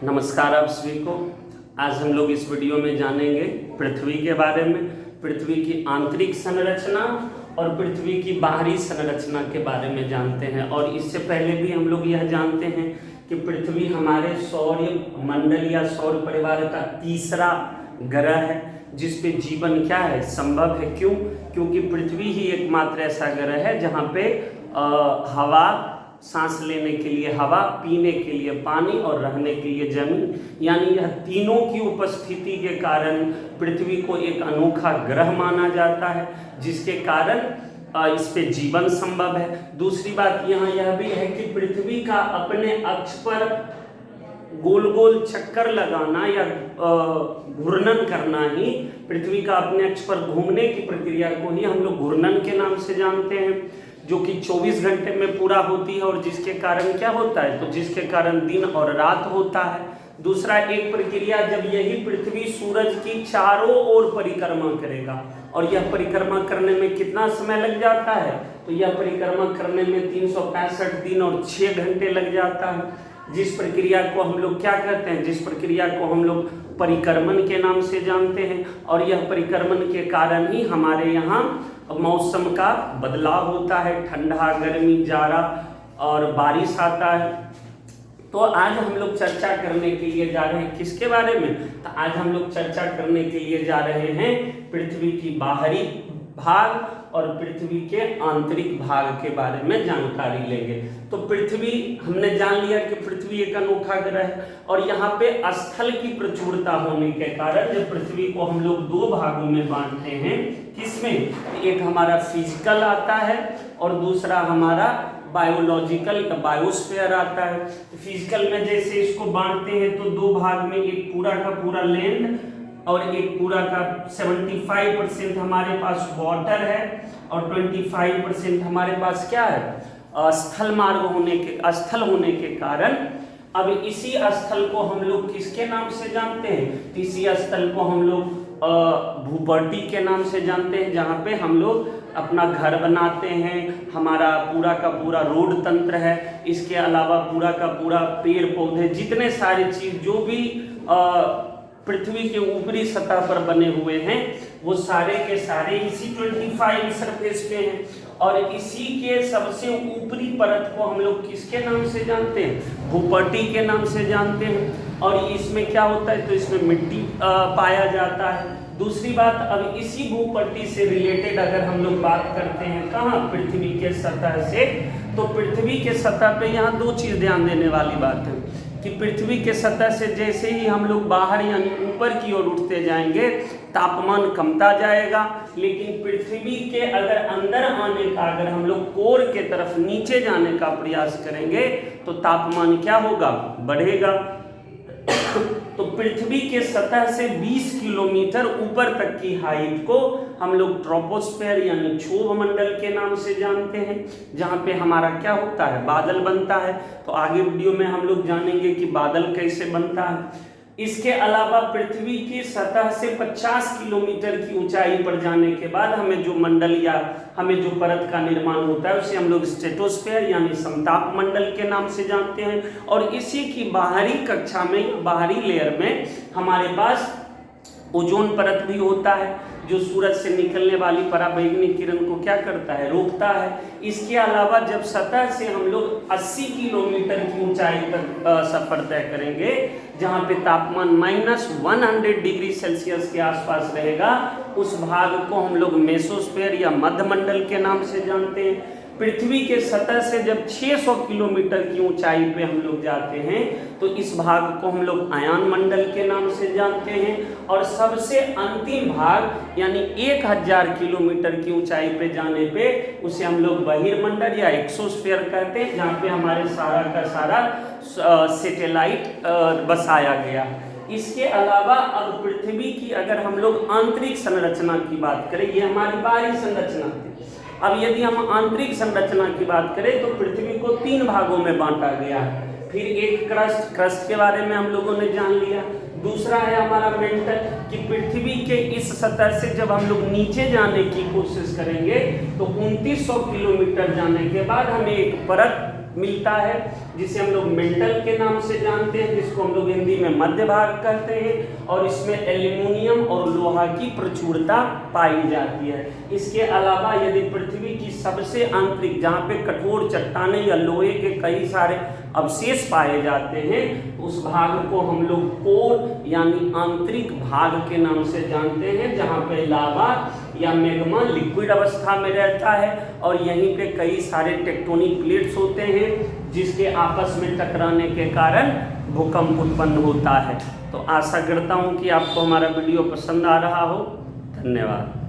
नमस्कार आप सभी को। आज हम लोग इस वीडियो में जानेंगे पृथ्वी के बारे में, पृथ्वी की आंतरिक संरचना और पृथ्वी की बाहरी संरचना के बारे में जानते हैं। और इससे पहले भी हम लोग यह जानते हैं कि पृथ्वी हमारे सौर मंडल या सौर परिवार का तीसरा ग्रह है जिस पे जीवन क्या है, संभव है। क्यों? क्योंकि पृथ्वी ही एकमात्र ऐसा ग्रह है जहाँ पे हवा, सांस लेने के लिए हवा, पीने के लिए पानी और रहने के लिए जमीन, यानी यह तीनों की उपस्थिति के कारण पृथ्वी को एक अनोखा ग्रह माना जाता है, जिसके कारण इस पे जीवन संभव है। दूसरी बात यहाँ यह भी है कि पृथ्वी का अपने अक्ष पर गोल गोल चक्कर लगाना या घूर्णन करना ही, पृथ्वी का अपने अक्ष पर घूमने की प्रक्रिया को ही हम लोग घूर्णन के नाम से जानते हैं, जो कि 24 घंटे में पूरा होती है और जिसके कारण क्या होता है, तो जिसके कारण दिन और रात होता है। दूसरा एक प्रक्रिया, जब यही पृथ्वी सूरज की चारों ओर परिक्रमा करेगा, और यह परिक्रमा करने में कितना समय लग जाता है, तो यह परिक्रमा करने में 365 दिन और 6 घंटे लग जाता है। जिस प्रक्रिया को हम लोग क्या कहते हैं, जिस प्रक्रिया को हम लोग परिक्रमण के नाम से जानते हैं। और यह परिक्रमण के कारण ही हमारे यहाँ मौसम का बदलाव होता है, ठंडा, गर्मी, जाड़ा और बारिश आता है। तो आज हम लोग चर्चा करने के लिए जा रहे हैं किसके बारे में, तो आज हम लोग चर्चा करने के लिए जा रहे हैं पृथ्वी की बाहरी भाग और पृथ्वी के आंतरिक भाग के बारे में जानकारी लेंगे। तो पृथ्वी हमने जान लिया कि पृथ्वी एक अनोखा ग्रह है, और यहाँ पे स्थल की प्रचुरता होने के कारण जब पृथ्वी को हम लोग 2 भागों में बांटते हैं, किसमें, एक हमारा फिजिकल आता है और दूसरा हमारा बायोलॉजिकल या बायोस्फीयर आता है। फिजिकल में जैसे इसको बांटते हैं तो 2 भाग में, एक पूरा का पूरा लैंड और एक पूरा का 75% हमारे पास वाटर है और 25% हमारे पास क्या है, स्थल मार्ग होने के, स्थल होने के कारण अब इसी स्थल को हम लोग किसके नाम से जानते हैं, इसी स्थल को हम लोग भूपट्टी के नाम से जानते हैं, जहाँ पे हम लोग अपना घर बनाते हैं, हमारा पूरा का पूरा रोड तंत्र है, इसके अलावा पूरा का पूरा पेड़ पौधे, जितने सारे चीज जो भी पृथ्वी के ऊपरी सतह पर बने हुए हैं, वो सारे के सारे इसी 25 सरफेस पे हैं। और इसी के सबसे ऊपरी परत को हम लोग किसके नाम से जानते हैं, भूपट्टी के नाम से जानते हैं। और इसमें क्या होता है, तो इसमें मिट्टी पाया जाता है। दूसरी बात, अब इसी भूपट्टी से रिलेटेड अगर हम लोग बात करते हैं कहाँ, पृथ्वी के सतह से, तो पृथ्वी के सतह पे यहाँ 2 चीज ध्यान देने वाली बात है कि पृथ्वी के सतह से जैसे ही हम लोग बाहर यानी ऊपर की ओर उठते जाएंगे, तापमान कमता जाएगा। लेकिन पृथ्वी के अगर अंदर आने का, अगर हम लोग कोर के तरफ नीचे जाने का प्रयास करेंगे तो तापमान क्या होगा, बढ़ेगा। तो पृथ्वी के सतह से 20 किलोमीटर ऊपर तक की हाइट को हम लोग ट्रोपोस्फेयर यानी क्षोभ मंडल के नाम से जानते हैं, जहाँ पे हमारा क्या होता है, बादल बनता है। तो आगे वीडियो में हम लोग जानेंगे कि बादल कैसे बनता है। इसके अलावा पृथ्वी की सतह से 50 किलोमीटर की ऊंचाई पर जाने के बाद हमें जो मंडल या हमें जो परत का निर्माण होता है उसे हम लोग स्ट्रेटोस्फेयर यानी समताप मंडल के नाम से जानते हैं। और इसी की बाहरी कक्षा में, बाहरी लेयर में हमारे पास ओजोन परत भी होता है, जो सूरज से निकलने वाली पराबैंगनी किरण को क्या करता है, रोकता है। इसके अलावा जब सतह से हम लोग 80 किलोमीटर की ऊंचाई तक सफर तय करेंगे, जहाँ पे तापमान -100 डिग्री सेल्सियस के आसपास रहेगा, उस भाग को हम लोग मेसोस्फेयर या मध्यमंडल के नाम से जानते हैं। पृथ्वी के सतह से जब 600 किलोमीटर की ऊंचाई पे हम लोग जाते हैं तो इस भाग को हम लोग आयन मंडल के नाम से जानते हैं। और सबसे अंतिम भाग यानी 1000 किलोमीटर की ऊंचाई पे जाने पे उसे हम लोग बहिर्मंडल या एक्सोस्फीयर कहते हैं, जहाँ पे हमारे सारा का सारा सैटेलाइट बसाया गया। इसके अलावा अब पृथ्वी की अगर हम लोग आंतरिक संरचना की बात करें, ये हमारी बाहरी संरचना थी। अब यदि हम आंतरिक संरचना की बात करें तो पृथ्वी को 3 भागों में बांटा गया है। फिर एक क्रस्ट के बारे में हम लोगों ने जान लिया। दूसरा है हमारा मेंटल, कि पृथ्वी के इस सतह से जब हम लोग नीचे जाने की कोशिश करेंगे तो 2900 किलोमीटर जाने के बाद हमें एक परत मिलता है, जिसे हम लोग मेंटल के नाम से जानते हैं, जिसको हम लोग हिंदी में मध्य भाग कहते हैं, और इसमें एल्यूमिनियम और लोहा की प्रचुरता पाई जाती है। इसके अलावा यदि पृथ्वी की सबसे आंतरिक, जहाँ पे कठोर चट्टानें या लोहे के कई सारे अवशेष पाए जाते हैं, तो उस भाग को हम लोग कोर यानी आंतरिक भाग के नाम से जानते हैं, जहाँ पे लावा या मैग्मा लिक्विड अवस्था में रहता है, और यहीं पे कई सारे टेक्टोनिक प्लेट्स होते हैं, जिसके आपस में टकराने के कारण भूकंप उत्पन्न होता है। तो आशा करता हूँ कि आपको हमारा वीडियो पसंद आ रहा हो। धन्यवाद।